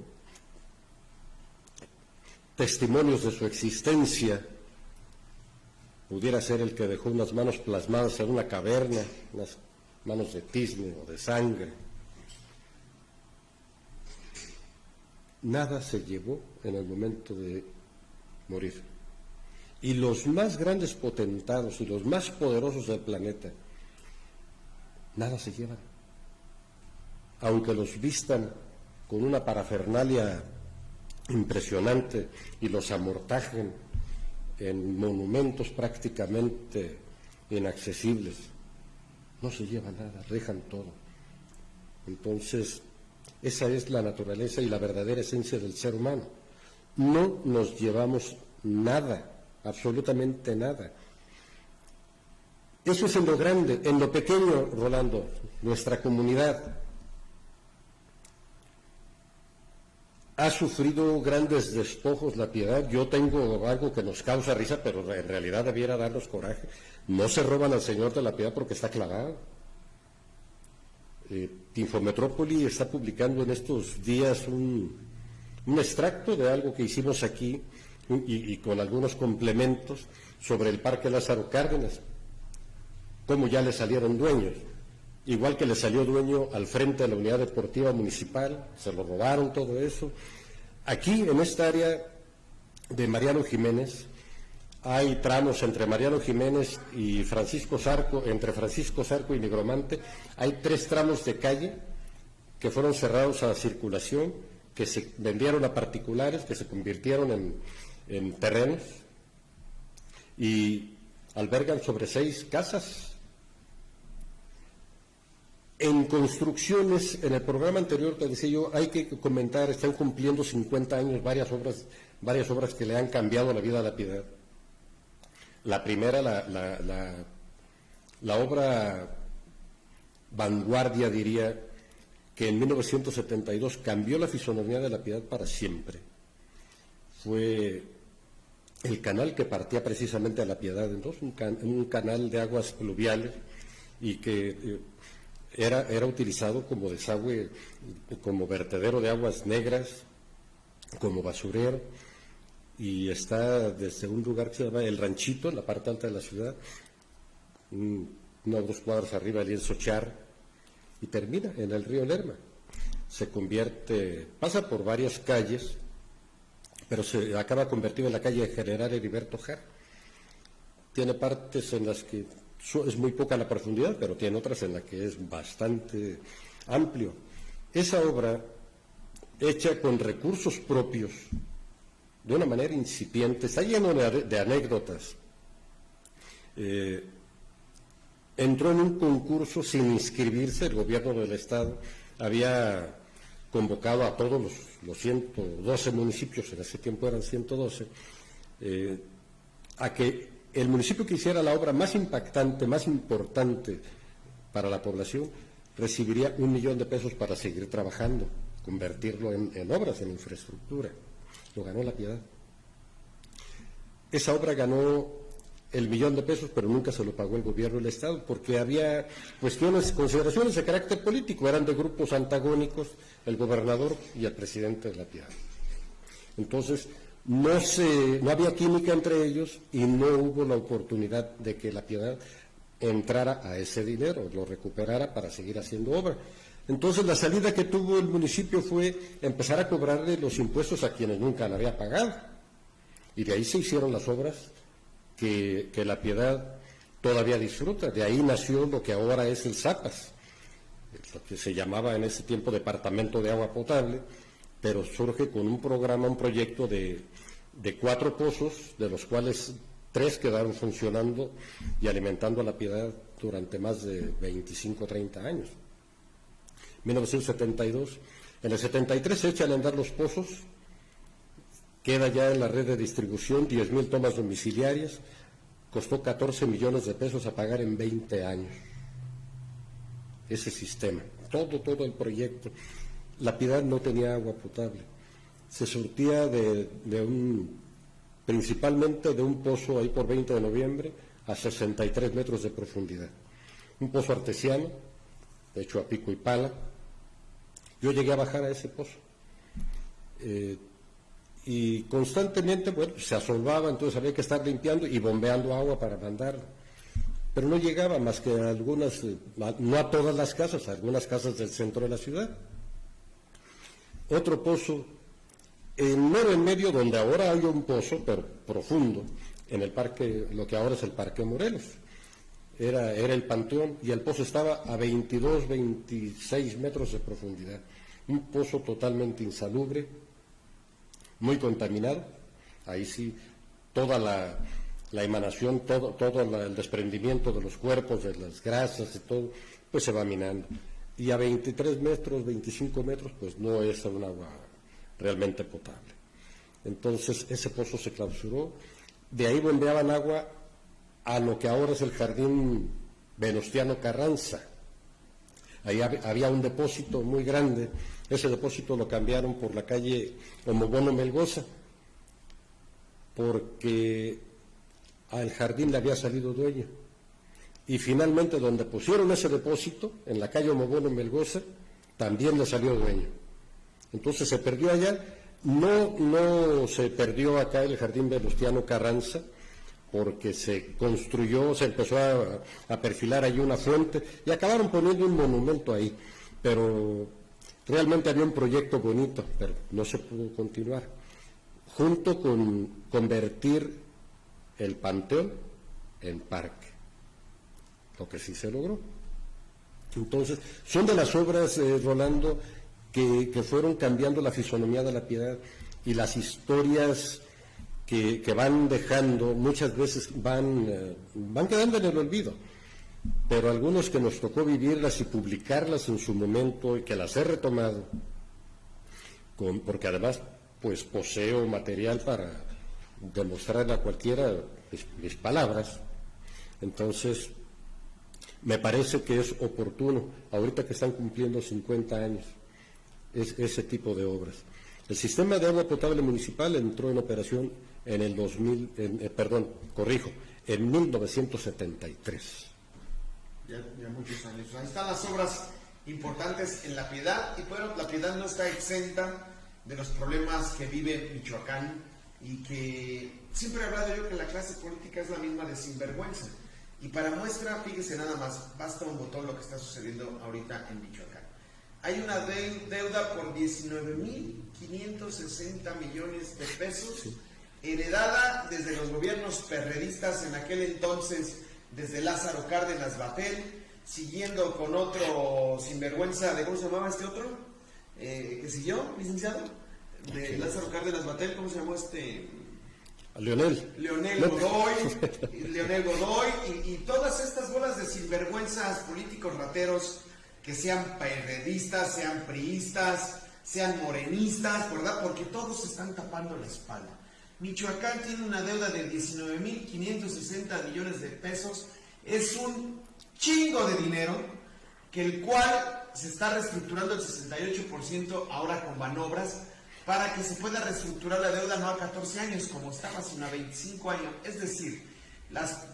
testimonios de su existencia, pudiera ser el que dejó unas manos plasmadas en una caverna, unas manos de tizne o de sangre. Nada se llevó en el momento de morir. Y los más grandes potentados y los más poderosos del planeta, nada se llevan. Aunque los vistan con una parafernalia impresionante y los amortajen en monumentos prácticamente inaccesibles, no se lleva nada, dejan todo. Entonces, esa es la naturaleza y la verdadera esencia del ser humano. No nos llevamos nada, absolutamente nada. Eso es en lo grande. En lo pequeño, Rolando, nuestra comunidad ha sufrido grandes despojos, La Piedad. Yo tengo algo que nos causa risa, pero en realidad debiera darnos coraje. No se roban al Señor de La Piedad porque está clavado. Infometrópoli está publicando en estos días un extracto de algo que hicimos aquí y con algunos complementos sobre el Parque Lázaro Cárdenas, cómo ya le salieron dueños, igual que le salió dueño al frente de la unidad deportiva municipal, se lo robaron todo eso. Aquí en esta área de Mariano Jiménez hay tramos entre Mariano Jiménez y Francisco Zarco, entre Francisco Zarco y Negromante, hay 3 tramos de calle que fueron cerrados a circulación, que se vendieron a particulares, que se convirtieron en terrenos y albergan sobre 6 casas. En construcciones, en el programa anterior te decía yo, hay que comentar, están cumpliendo 50 años varias obras que le han cambiado la vida a La Piedad. La primera, la obra vanguardia, diría, que en 1972 cambió la fisonomía de La Piedad para siempre. Fue el canal que partía precisamente a La Piedad en dos, un canal de aguas pluviales y que era utilizado como desagüe, como vertedero de aguas negras, como basurero, y está desde un lugar que se llama El Ranchito, en la parte alta de la ciudad, 1 o 2 cuadras arriba del lienzo Char, y termina en el río Lerma. Se convierte, pasa por varias calles, pero se acaba convertido en la calle General Heriberto Jar. Tiene partes en las que es muy poca la profundidad, pero tiene otras en las que es bastante amplio. Esa obra, hecha con recursos propios, de una manera incipiente, está lleno de anécdotas. Entró en un concurso sin inscribirse, el gobierno del Estado había convocado a todos los 112 municipios, en ese tiempo eran 112, a que el municipio que hiciera la obra más impactante, más importante para la población, recibiría $1 millón para seguir trabajando, convertirlo en obras, en infraestructura. Lo ganó La Piedad. Esa obra ganó el $1 millón, pero nunca se lo pagó el gobierno del Estado, porque había consideraciones de carácter político, eran de grupos antagónicos, el gobernador y el presidente de La Piedad. Entonces, no había química entre ellos y no hubo la oportunidad de que La Piedad entrara a ese dinero, lo recuperara para seguir haciendo obra. Entonces, la salida que tuvo el municipio fue empezar a cobrarle los impuestos a quienes nunca la había pagado. Y de ahí se hicieron las obras que La Piedad todavía disfruta. De ahí nació lo que ahora es el Zapas, lo que se llamaba en ese tiempo Departamento de Agua Potable, pero surge con un programa, un proyecto de 4 pozos, de los cuales 3 quedaron funcionando y alimentando a La Piedad durante más de 25 o 30 años. 1972. En el 73 se echan a andar los pozos, queda ya en la red de distribución 10,000 tomas domiciliarias, costó 14 millones de pesos a pagar en 20 años. Ese sistema, todo el proyecto. La Piedad no tenía agua potable, se surtía principalmente de un pozo ahí por 20 de noviembre a 63 metros de profundidad. Un pozo artesiano, hecho a pico y pala. Yo llegué a bajar a ese pozo. Y constantemente, bueno, se asolvaba, entonces había que estar limpiando y bombeando agua para mandarla. Pero no llegaba más que a algunas, no a todas las casas, a algunas casas del centro de la ciudad. Otro pozo, mero en medio, donde ahora hay un pozo, pero profundo, en el parque, lo que ahora es el Parque Morelos. Era el Panteón, y el pozo estaba a 22, 26 metros de profundidad. Un pozo totalmente insalubre, muy contaminado. Ahí sí, toda la emanación, todo el desprendimiento de los cuerpos, de las grasas y todo, pues se va minando. Y a 23 metros, 25 metros, pues no es un agua realmente potable. Entonces ese pozo se clausuró, de ahí bombeaban agua a lo que ahora es el Jardín Venustiano Carranza. Ahí había un depósito muy grande, ese depósito lo cambiaron por la calle Omobono Melgoza, porque al jardín le había salido dueño. Y finalmente donde pusieron ese depósito, en la calle Omobono Melgoza, también le salió dueño. Entonces se perdió allá, no se perdió acá el Jardín Venustiano Carranza, porque se construyó, se empezó a perfilar ahí una fuente y acabaron poniendo un monumento ahí, pero realmente había un proyecto bonito, pero no se pudo continuar, junto con convertir el Panteón en parque, lo que sí se logró. Entonces, son de las obras, Rolando, que fueron cambiando la fisonomía de la Piedad, y las historias que van dejando, muchas veces van quedando en el olvido, pero algunos que nos tocó vivirlas y publicarlas en su momento, y que las he retomado, porque además pues poseo material para demostrarle a cualquiera mis palabras. Entonces me parece que es oportuno, ahorita que están cumpliendo 50 años, ese tipo de obras. El sistema de agua potable municipal entró en operación en el en 1973. Ya muchos años. Ahí están las obras importantes en La Piedad, y bueno, La Piedad no está exenta de los problemas que vive Michoacán, y que siempre he hablado yo que la clase política es la misma de sinvergüenza. Y para muestra, fíjese nada más, basta un botón lo que está sucediendo ahorita en Michoacán. Hay una deuda por 19,560 millones de pesos, sí, heredada desde los gobiernos perredistas en aquel entonces, desde Lázaro Cárdenas Batel, siguiendo con otro sinvergüenza de, ¿cómo se llamaba este otro? ¿Que siguió, licenciado? De Lázaro Cárdenas Batel, ¿cómo se llamó este? Leonel Godoy, y todas estas bolas de sinvergüenzas políticos rateros, que sean perredistas, sean priistas, sean morenistas, ¿verdad? Porque todos se están tapando la espalda. Michoacán tiene una deuda de 19,560 millones de pesos, es un chingo de dinero, que el cual se está reestructurando el 68% ahora con Banobras, para que se pueda reestructurar la deuda no a 14 años como estaba, sino a 25 años. Es decir,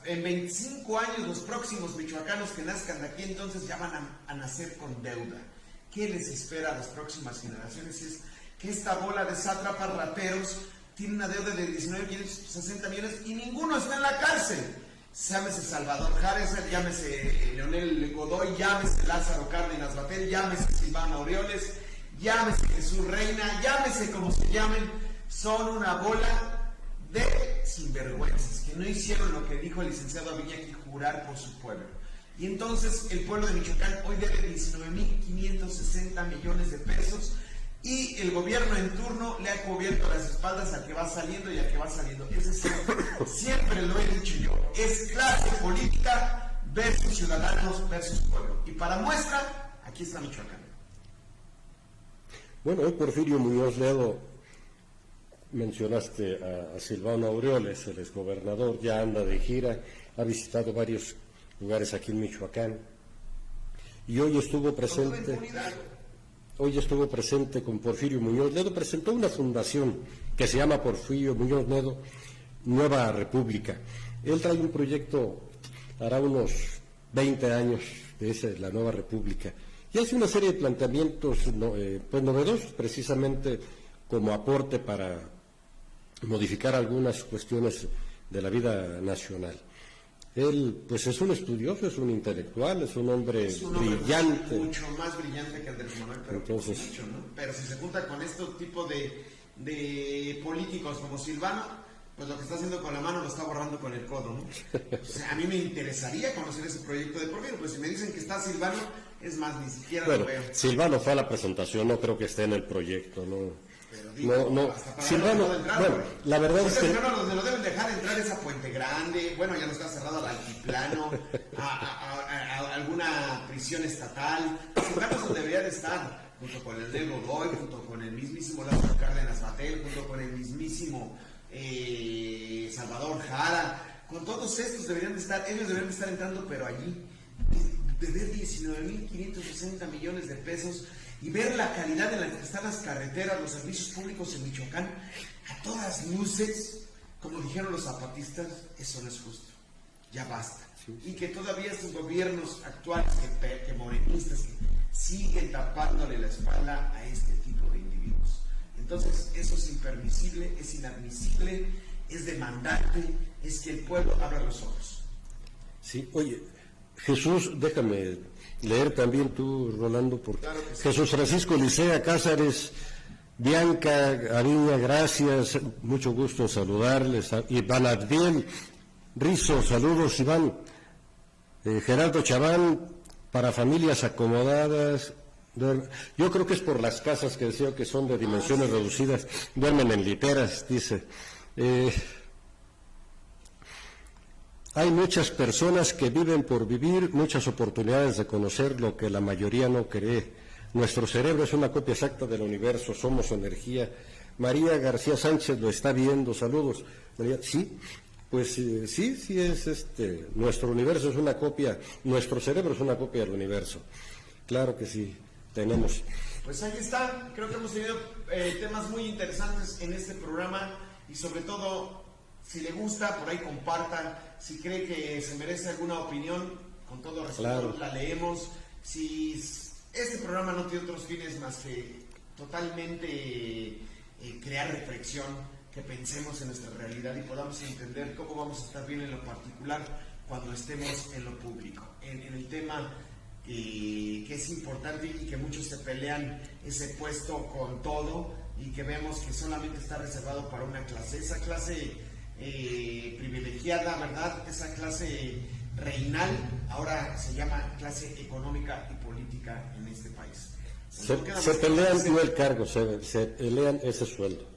en 25 años los próximos michoacanos que nazcan de aquí entonces ya van a nacer con deuda. ¿Qué les espera a las próximas generaciones? Es que esta bola de sátrapas rateros tiene una deuda de 19,560 millones y ninguno está en la cárcel. Llámese Salvador Járez, llámese Leonel Godoy, llámese Lázaro Cárdenas Batel, llámese Silvano Aureoles, llámese Jesús Reina, llámese como se llamen, son una bola de sinvergüenzas que no hicieron lo que dijo el licenciado Aviña, que jurar por su pueblo. Y entonces el pueblo de Michoacán hoy debe 19,560 millones de pesos, y el gobierno en turno le ha cubierto las espaldas al que va saliendo y al que va saliendo. Es decir, siempre lo he dicho yo, es clase política versus ciudadanos versus pueblo. Y para muestra, aquí está Michoacán. Bueno, hoy Porfirio Muñoz Ledo, mencionaste a Silvano Aureoles, el exgobernador, ya anda de gira, ha visitado varios lugares aquí en Michoacán, y hoy estuvo presente con Porfirio Muñoz Ledo, presentó una fundación que se llama Porfirio Muñoz Ledo Nueva República. Él trae un proyecto, hará unos 20 años de la Nueva República, y hace una serie de planteamientos pues novedosos, precisamente como aporte para modificar algunas cuestiones de la vida nacional. Él, pues es un estudioso, es un intelectual, es un hombre brillante. Mucho más brillante que Andrés Manuel, pero, entonces, mucho, ¿no? Pero si se junta con este tipo de políticos como Silvano, pues lo que está haciendo con la mano lo está borrando con el codo, ¿no? O sea, a mí me interesaría conocer ese proyecto de Porfirio, pues si me dicen que está Silvano, es más, ni siquiera lo veo. Silvano fue a la presentación, no creo que esté en el proyecto, ¿no? Pero digo, Silvano, bueno, la verdad es que... Silvano, donde lo deben dejar entrar es a Puente Grande, bueno, ya no está cerrado al altiplano, a alguna prisión estatal. Silvano es donde debería de estar, junto con el de Godoy, junto con el mismísimo Lázaro Cárdenas Batel, junto con el mismísimo Salvador Jara, con todos estos deberían de estar, ellos deberían de estar entrando, pero allí, de ver 19.560 millones de pesos y ver la calidad en la que están las carreteras, los servicios públicos en Michoacán, a todas luces, como dijeron los zapatistas, eso no es justo, ya basta. Sí. Y que todavía estos gobiernos actuales, que morenistas, siguen tapándole la espalda a este tipo de individuos. Entonces, eso es impermisible, es inadmisible, es demandante, es que el pueblo abra los ojos. Sí, oye, Jesús, déjame leer también tú, Rolando, porque claro sí. Jesús Francisco Licea Cázares, Bianca Aviña, gracias, mucho gusto en saludarles. Iván Adviel Rizo, saludos, Iván. Gerardo Chaván, para familias acomodadas. Yo creo que es por las casas que decía que son de dimensiones reducidas, duermen en literas, dice. Hay muchas personas que viven por vivir, muchas oportunidades de conocer lo que la mayoría no cree. Nuestro cerebro es una copia exacta del universo, somos energía. María García Sánchez lo está viendo, saludos. María, sí, pues sí es nuestro universo es una copia, nuestro cerebro es una copia del universo. Claro que sí, tenemos. Pues ahí está, creo que hemos tenido temas muy interesantes en este programa y sobre todo, si le gusta, por ahí compartan, si cree que se merece alguna opinión, con todo respeto, claro, la leemos. Si este programa no tiene otros fines más que totalmente crear reflexión, que pensemos en nuestra realidad y podamos entender cómo vamos a estar bien en lo particular cuando estemos en lo público, en el tema que es importante y que muchos se pelean ese puesto con todo y que vemos que solamente está reservado para una clase, esa clase privilegiada, ¿verdad? Esa clase reinal, ahora se llama clase económica y política en este país. Se pelean no el cargo, se pelean ese sueldo.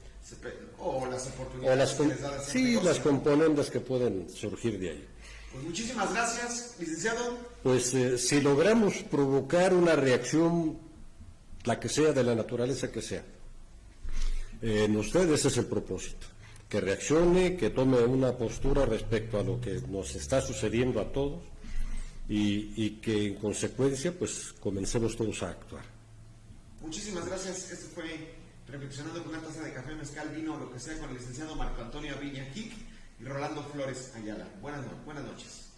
O las oportunidades que les da la sí, negocio. Las componendas que pueden surgir de ahí. Pues muchísimas gracias, licenciado. Pues si logramos provocar una reacción, la que sea, de la naturaleza que sea, en usted ese es el propósito. Que reaccione, que tome una postura respecto a lo que nos está sucediendo a todos y que en consecuencia pues comencemos todos a actuar. Muchísimas gracias. Esto fue Reflexionando con una taza de café, mezcal, vino o lo que sea con el licenciado Marco Antonio Aviña Kik y Rolando Flores Ayala. Buenas noches.